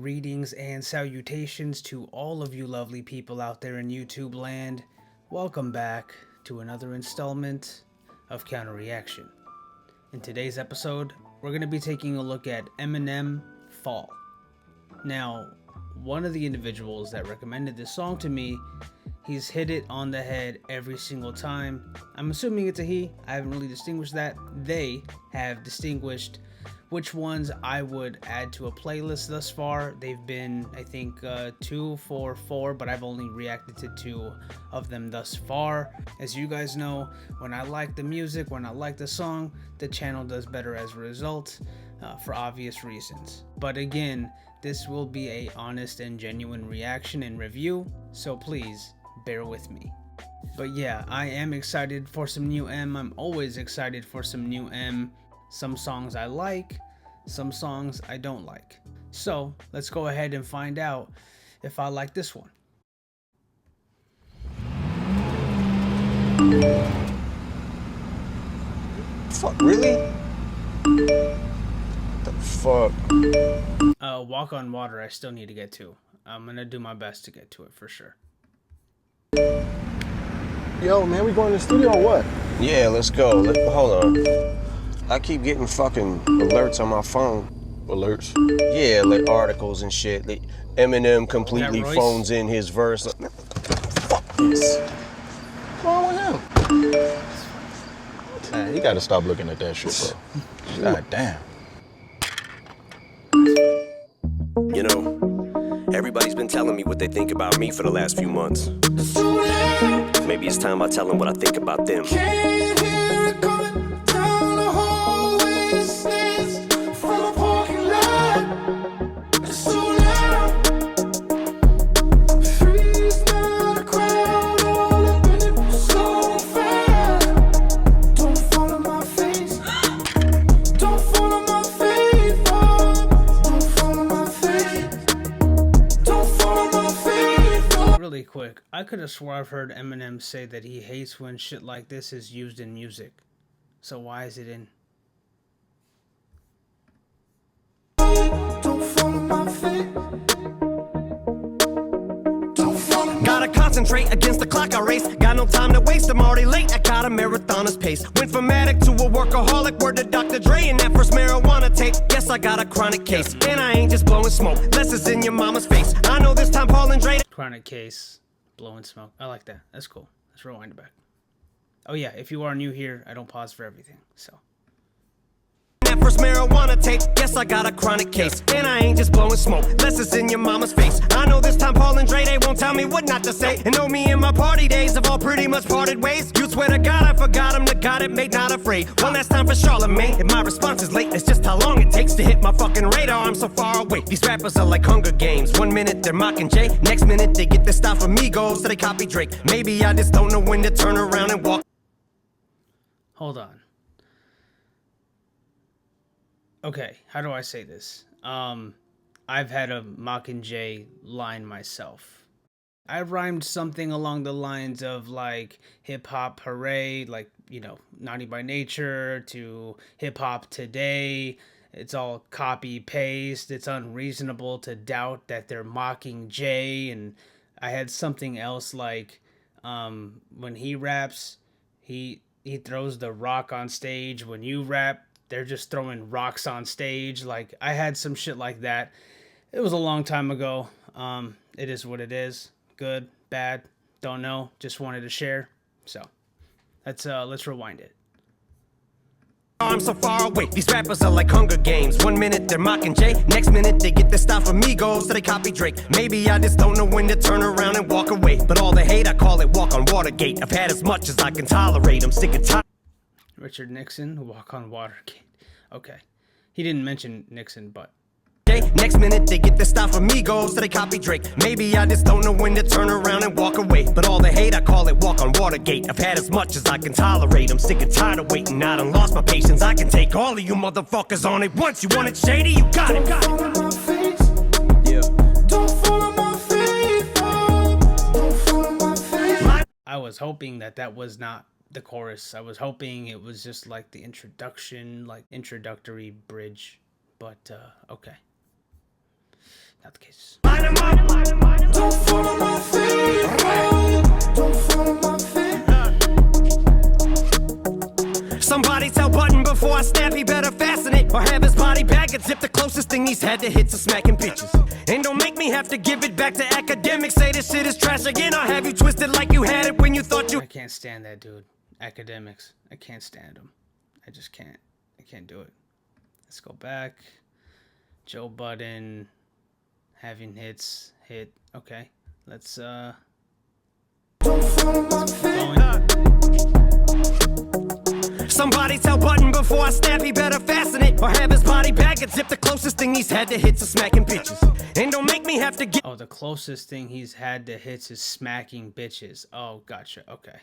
Greetings and salutations to all of you lovely people out there in YouTube land. Welcome back to another installment of Counter Reaction. In today's episode, we're going to be taking a look at Eminem Fall. Now, one of the individuals that recommended this song to me, he's hit it on the head every single time. I'm assuming it's a he. I haven't really distinguished that. They have distinguished which ones I would add to a playlist thus far. They've been, I think, 2 for 4, but I've only reacted to 2 of them thus far. As you guys know, when I like the music, when I like the song, the channel does better as a result, for obvious reasons. But again, this will be a honest and genuine reaction and review, so please bear with me. But yeah, I am excited for some new M. I'm always excited for some new M. Some songs I like, some songs I don't like. So let's go ahead and find out if I like this one. Fuck, really? The fuck? Walk on Water I still need to get to. I'm gonna do my best to get to it for sure. Yo, man, we going to the studio or what? Yeah, let's go. Hold on. I keep getting fucking alerts on my phone. Alerts? Yeah, like articles and shit. Like Eminem completely phones in his verse. Fuck this. What's wrong with him? Man, you gotta stop looking at that shit, bro. God damn. You know, everybody's been telling me what they think about me for the last few months. Maybe it's time I tell them what I think about them. Really quick, I could have swore I've heard Eminem say that he hates when shit like this is used in music. So why is it in? Gotta concentrate against the clock I race. Got no time to waste, I'm already late. I got a marathoner's pace. Went from addict to a workaholic. Word to Dr. Dre and that first marijuana tape. Yes, I got a chronic case. And I ain't just blowing smoke. Less is in your mama's face. I know this time Paul and Dre. Chronic case, blowing smoke. I like that. That's cool. Let's rewind it back. Oh yeah, if you are new here, I don't pause for everything, so. That first marijuana tape, yes, I got a chronic case. And I ain't just blowing smoke, less is in your mama's face. I know this time Paul and Dre, they won't tell me what not to say. And know me and my party days have all pretty much parted ways. You swear to God I forgot him, the God it made, not afraid. One last time for Charlemagne, if my response is late, it's just how long it takes to hit my fucking radar. I'm so far away, these rappers are like Hunger Games. 1 minute they're mocking Jay, next minute they get their style from Migos, so they copy Drake. Maybe I just don't know when to turn around and walk. Hold on. Okay, how do I say this? I've had a Mockingjay line myself. I rhymed something along the lines of like hip hop hooray, like, you know, naughty by nature to hip hop today. It's all copy paste. It's unreasonable to doubt that they're mocking Jay. And I had something else like when he raps, he throws the rock on stage. When you rap, they're just throwing rocks on stage. Like, I had some shit like that. It was a long time ago. It is what it is. Good, bad, don't know. Just wanted to share. So, let's rewind it. I'm so far away, these rappers are like Hunger Games. 1 minute they're mocking Jay, next minute they get their style from Migos, so they copy Drake. Maybe I just don't know when to turn around and walk away. But all the hate, I call it walk on Watergate. I've had as much as I can tolerate. I'm sick and tired. Richard Nixon, Walk on Watergate. Okay. He didn't mention Nixon, but. Next minute they get their style from Migos, so they copy Drake. Maybe I just don't know when to turn around and walk away. But all the hate, I call it walk on Watergate. I've had as much as I can tolerate. I'm sick and tired of waiting. I done lost my patience. I can take all of you motherfuckers on it once. You want it shady? You got it. Yeah. Don't follow my face. Don't follow my face. I was hoping that was not the chorus. I was hoping it was just like the introduction, like introductory bridge, but okay. not the case. Don't follow my feet. Don't follow my feet. Somebody tell Button before I snap, he better fasten it or have his body bag and zip. The closest thing he's had to hits are smacking bitches. And don't make me have to give it back to academics. Say this shit is trash again. I'll have you twisted like you had it when you thought you. I can't stand that dude. Academics. I can't stand him. I just can't. I can't do it. Let's go back. Joe Budden having hit. Okay. Let's Don't follow my feet. Somebody tell Button before I snap, he better fasten it or have his body bag and zip. The closest thing he's had to hits are smacking bitches. And don't make me have to get. Oh, the closest thing he's had to hits is smacking bitches. Oh, gotcha. Okay.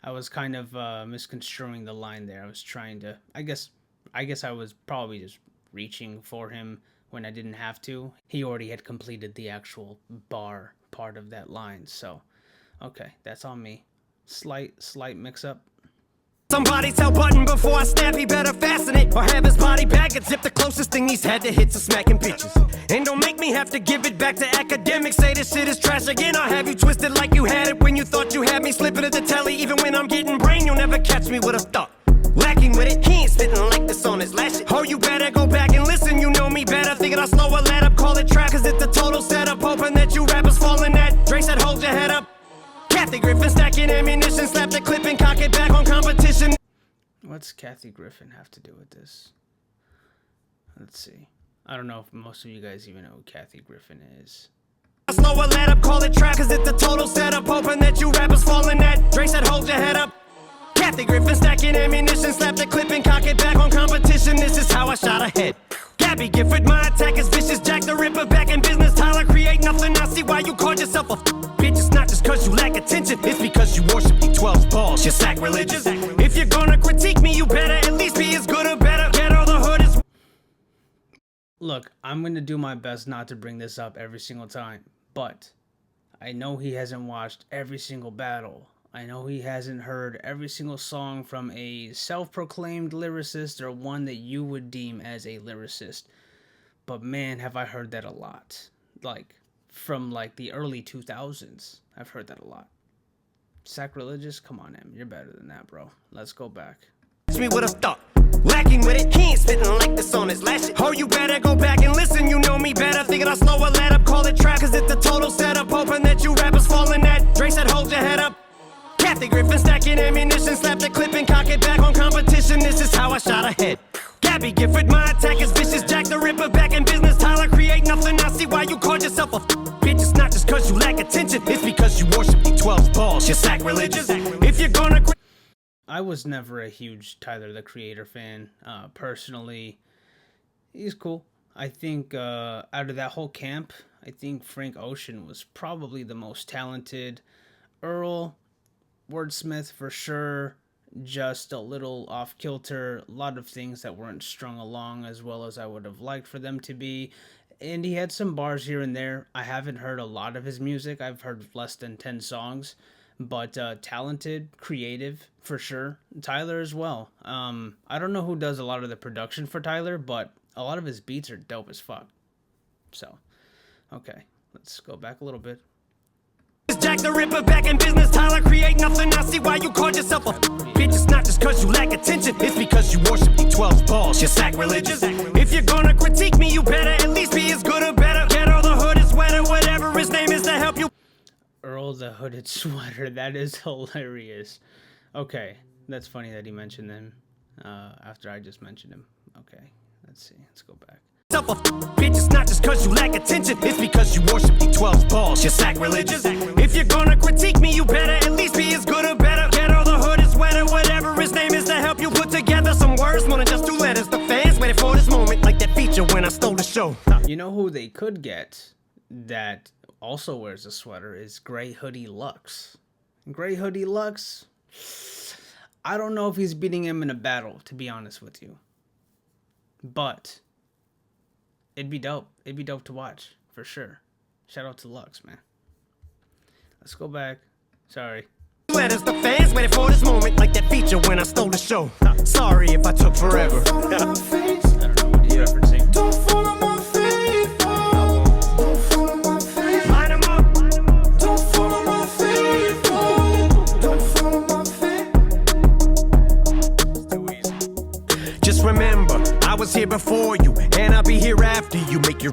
I was kind of misconstruing the line there. I was trying to. I guess I was probably just reaching for him when I didn't have to. He already had completed the actual bar part of that line. So, okay, that's on me. Slight mix-up. Somebody tell Button before I snap, he better fasten it or have his body bag and zip. The closest thing he's had to hits are smacking bitches. And don't make me have to give it back to academics. Say this shit is trash again. I'll have you twisted like you had it when you thought you had me. Slipping at the telly even when I'm getting brain. You'll never catch me with a thought. Lacking with it, he ain't spitting like this on his last shit. Oh, you better go back and listen, you know me better. Thinking I'll slow a let up, call it trap, cause it's a total setup. Hoping that you rappers fall in that. Dre said hold your head up. Kathy Griffin stacking ammunition, slap the clip and cock it back on competition. What's Kathy Griffin have to do with this? Let's see. I don't know if most of you guys even know who Kathy Griffin is. Slow a let up, call it trap, cause it's a total setup. Hoping that you rappers fall in that. Dre said hold your head up. Kathy Griffin stacking ammunition, slap the clip and cock it back on competition. This is how I shot ahead. Gabby Gifford, my attack is vicious. Jack the Ripper back in business. Tyler create nothing. I see why you called yourself a bitch. It's not just cause you lack attention. It's because you worship the 12 balls. You're sacrilegious. If you're gonna critique me, you better at least be as good or better. Ghetto the hood is. Look, I'm going to do my best not to bring this up every single time, but I know he hasn't watched every single battle. I know he hasn't heard every single song from a self-proclaimed lyricist or one that you would deem as a lyricist. But man, have I heard that a lot. Like, from like the early 2000s, I've heard that a lot. Sacrilegious? Come on, Em. You're better than that, bro. Let's go back. Me with a thought. Lacking with it, he ain't spitting like this on his last shit. Oh, you better go back and listen, you know me better. Thinking I'll slow a let up, call it trap, cause it's a total setup. Hoping that you rappers fall in that. Dre said hold your head up. Kathy Griffin stacking ammunition, slap the clip and cock it back on competition. This is how I shot ahead. Gabby Gifford, my attack is vicious. Jack the Ripper back in business. Tyler create nothing. I see why you called yourself a bitch. It's not just cause you lack attention. It's because you worship the 12 balls. You're sacrilegious. If you're gonna. I was never a huge Tyler the Creator fan. Personally, he's cool. I think out of that whole camp, I think Frank Ocean was probably the most talented. Earl, wordsmith for sure, just a little off kilter, a lot of things that weren't strung along as well as I would have liked for them to be, and he had some bars here and there. I haven't heard a lot of his music. I've heard less than 10 songs, but talented, creative for sure. Tyler as well. I don't know who does a lot of the production for Tyler, but a lot of his beats are dope as fuck. So, okay, let's go back a little bit. Jack the Ripper back in business. Tyler create nothing. I see why you called yourself a bitch. It's not just cause you lack attention. It's because you worship the 12 balls. You're sacrilegious. If you're gonna critique me, you better at least be as good or better. Ghetto the hood is wetter. Whatever his name is to help you. Earl the Hooded Sweater. That is hilarious. Okay, that's funny that he mentioned him after I just mentioned him. Okay, let's see. Let's go back. A bitch, it's not just cause you lack attention. It's because you worship the 12 balls. You're sacrilegious. If you're gonna critique me, you better at least be as good or better. Ghetto the hood is wetter. Whatever his name is to help you put together some words more than just 2 letters. The fans waited for this moment like that feature when I stole the show. You know who they could get that also wears a sweater is Grey Hoodie Lux. Grey Hoodie Lux, I don't know if he's beating him in a battle, to be honest with you. But it'd be dope. It'd be dope to watch, for sure. Shout out to Lux, man. Let's go back. Sorry. Letters, the fans waited for this moment like that feature when I stole the show. Sorry if I took forever. I don't know what he's referencing. Don't follow my feet.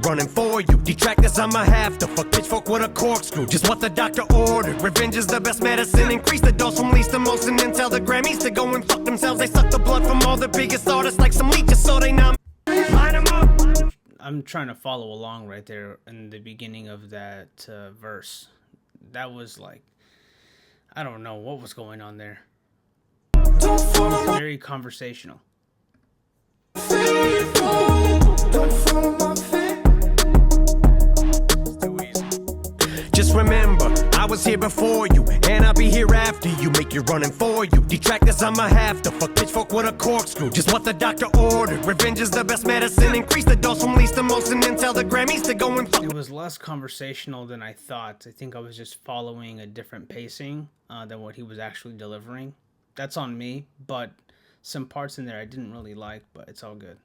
running for you. Detractors, I'ma have to fuck pitchfork with a corkscrew. Just what the doctor ordered. Revenge is the best medicine. Increase the dose from least to most and then tell the Grammys to go and fuck themselves. They suck the blood from all the biggest artists like some leeches, so they line them up. I'm trying to follow along right there in the beginning of that verse. That was like, I don't know what was going on there. It was very conversational. Just remember, I was here before you, and I'll be here after you. Make you running for you. Detractors, I'ma have to fuck pitchfork with a corkscrew. Just what the doctor ordered. Revenge is the best medicine. Increase the dose from least to most, and then tell the Grammys to go and fuck. It was less conversational than I thought. I think I was just following a different pacing than what he was actually delivering. That's on me, but some parts in there I didn't really like, but it's all good.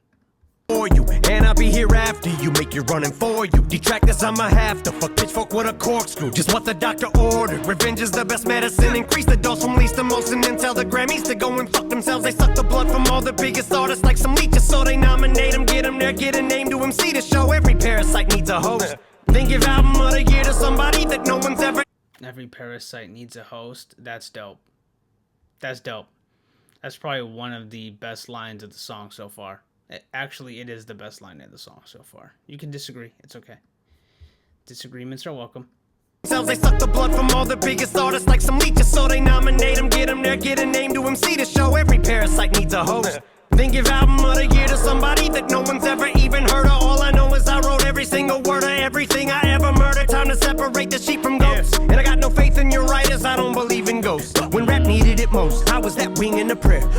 For you, and I'll be here after you. Make you running for you. Detractors, I'ma have to fuck pitchfork with a corkscrew. Just what the doctor ordered. Revenge is the best medicine. Increase the dose from least to most, and then tell the Grammys to go and fuck themselves. They suck the blood from all the biggest artists like some leeches, so they nominate them, get them there, get a name to MC to show. Every parasite needs a host. Then give album of the year to somebody that no one's ever. Every parasite needs a host. That's dope. That's dope. That's probably one of the best lines of the song so far. Actually, it is the best line of the song so far. You can disagree. It's okay. Disagreements are welcome. They suck the blood from all the biggest artists like some leeches, so they nominate them, get them there, get a name to MC to show. Every parasite needs a host. Then give album of the year to somebody that no one's ever even heard of. All I know is I wrote every single word of everything I ever murdered. Time to separate the sheep from goats. And I got no faith in your writers, I don't believe in ghosts. When rap needed it most, I was that wing in the prayer.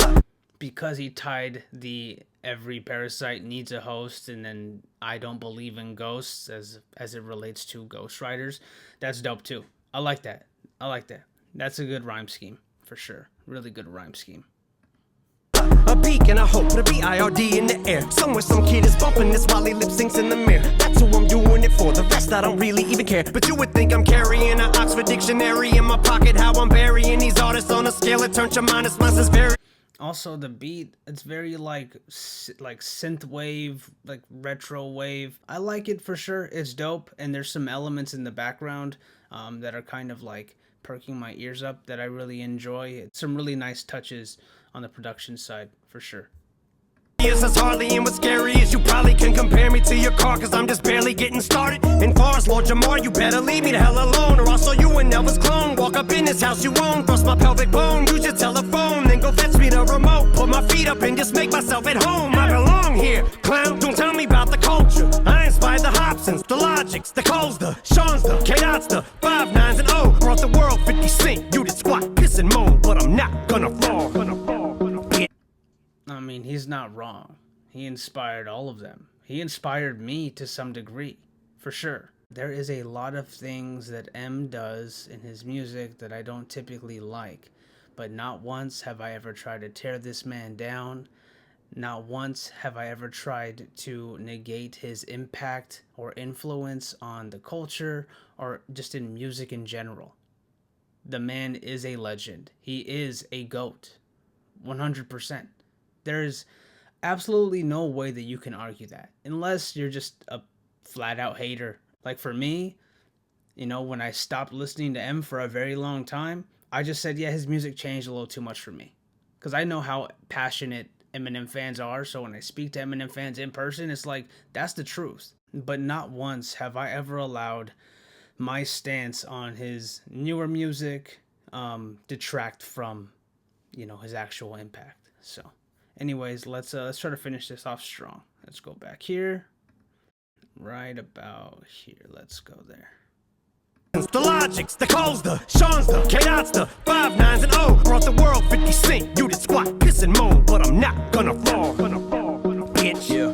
Because he tied the every parasite needs a host and then I don't believe in ghosts as it relates to ghostwriters, that's dope too. I like that. I like that. That's a good rhyme scheme for sure. Really good rhyme scheme. A beak and a hope, put a B-I-R-D in the air. Somewhere some kid is bumping this while he lip syncs in the mirror. That's who I'm doing it for, the rest I don't really even care. But you would think I'm carrying an Oxford dictionary in my pocket. How I'm burying these artists on a scale that turns your minus is very. Also the beat, it's very like synth wave, like retro wave. I like it for sure. It's dope, and there's some elements in the background that are kind of like perking my ears up that I really enjoy. It's some really nice touches on the production side for sure. Yes, that's hardly in what's scary is you probably can compare me to your car, cause I'm just barely getting started. And far as Lord Jamar, you better leave me the hell alone, or I'll show you an Elvis clone. Walk up in this house you own, thrust my pelvic bone, use your telephone, then go fetch me the remote. Put my feet up and just make myself at home. I belong here, clown, don't tell me about the culture. I inspired the Hobsons, the Logics, the Coles, the Sean's, the K-Dots, the 5 9s and O. Brought the world 50 Cent, you did squat, piss and moan, but I'm not gonna fall. I mean, he's not wrong. He inspired all of them. He inspired me to some degree, for sure. There is a lot of things that M does in his music that I don't typically like, but not once have I ever tried to tear this man down. Not once have I ever tried to negate his impact or influence on the culture or just in music in general. The man is a legend. He is a GOAT. 100%. There's absolutely no way that you can argue that unless you're just a flat out hater. Like for me, you know, when I stopped listening to M for a very long time, I just said, yeah, his music changed a little too much for me. Because I know how passionate Eminem fans are. So when I speak to Eminem fans in person, it's like, that's the truth. But not once have I ever allowed my stance on his newer music detract from, you know, his actual impact. So anyways, let's try to finish this off strong. Let's go back here. Right about here. Let's go there. The Logics, the Coles, the Sean's, the K-Dots, the 5 9s and O. Brought the world 50 Cent. You did squat, piss and moan, but I'm not gonna fall. Bitch. Yeah.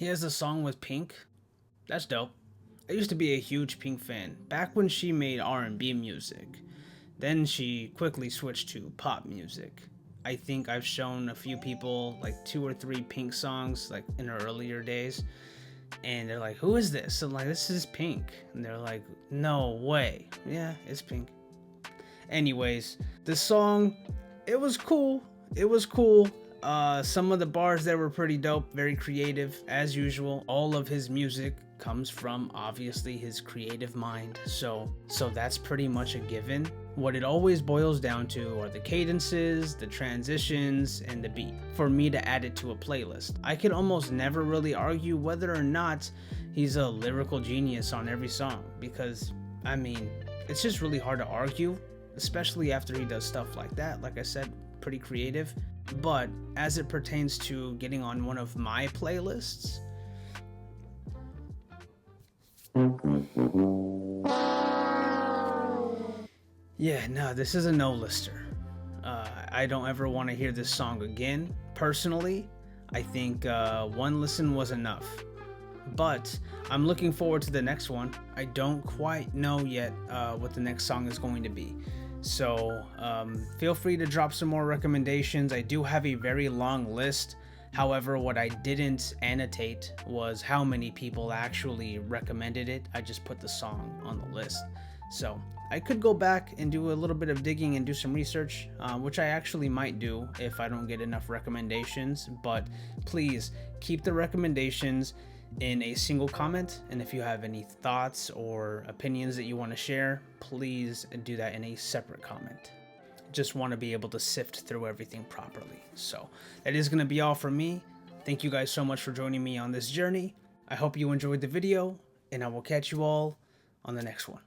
He has a song with Pink. That's dope. I used to be a huge Pink fan back when she made R&B music. Then she quickly switched to pop music. I think I've shown a few people like 2 or 3 Pink songs like in her earlier days, and they're like, "Who is this?" I'm like, "This is Pink." And they're like, "No way." Yeah, it's Pink. Anyways, the song, it was cool. It was cool. Some of the bars there were pretty dope, very creative as usual. All of his music comes from obviously his creative mind, so that's pretty much a given. What it always boils down to are the cadences, the transitions, and the beat for me to add it to a playlist. I could almost never really argue whether or not he's a lyrical genius on every song, because I mean, it's just really hard to argue, especially after he does stuff like that. Like I said, pretty creative. But as it pertains to getting on one of my playlists, yeah, no, this is a no-lister. I don't ever want to hear this song again. Personally, I think one listen was enough. But I'm looking forward to the next one. I don't quite know yet what the next song is going to be. So feel free to drop some more recommendations. I do have a very long list. However, what I didn't annotate was how many people actually recommended it. I just put the song on the list. So I could go back and do a little bit of digging and do some research, which I actually might do if I don't get enough recommendations. But please keep the recommendations in a single comment, and if you have any thoughts or opinions that you want to share, please do that in a separate comment. Just want to be able to sift through everything properly. So that is going to be all from me. Thank you guys so much for joining me on this journey. I hope you enjoyed the video, and I will catch you all on the next one.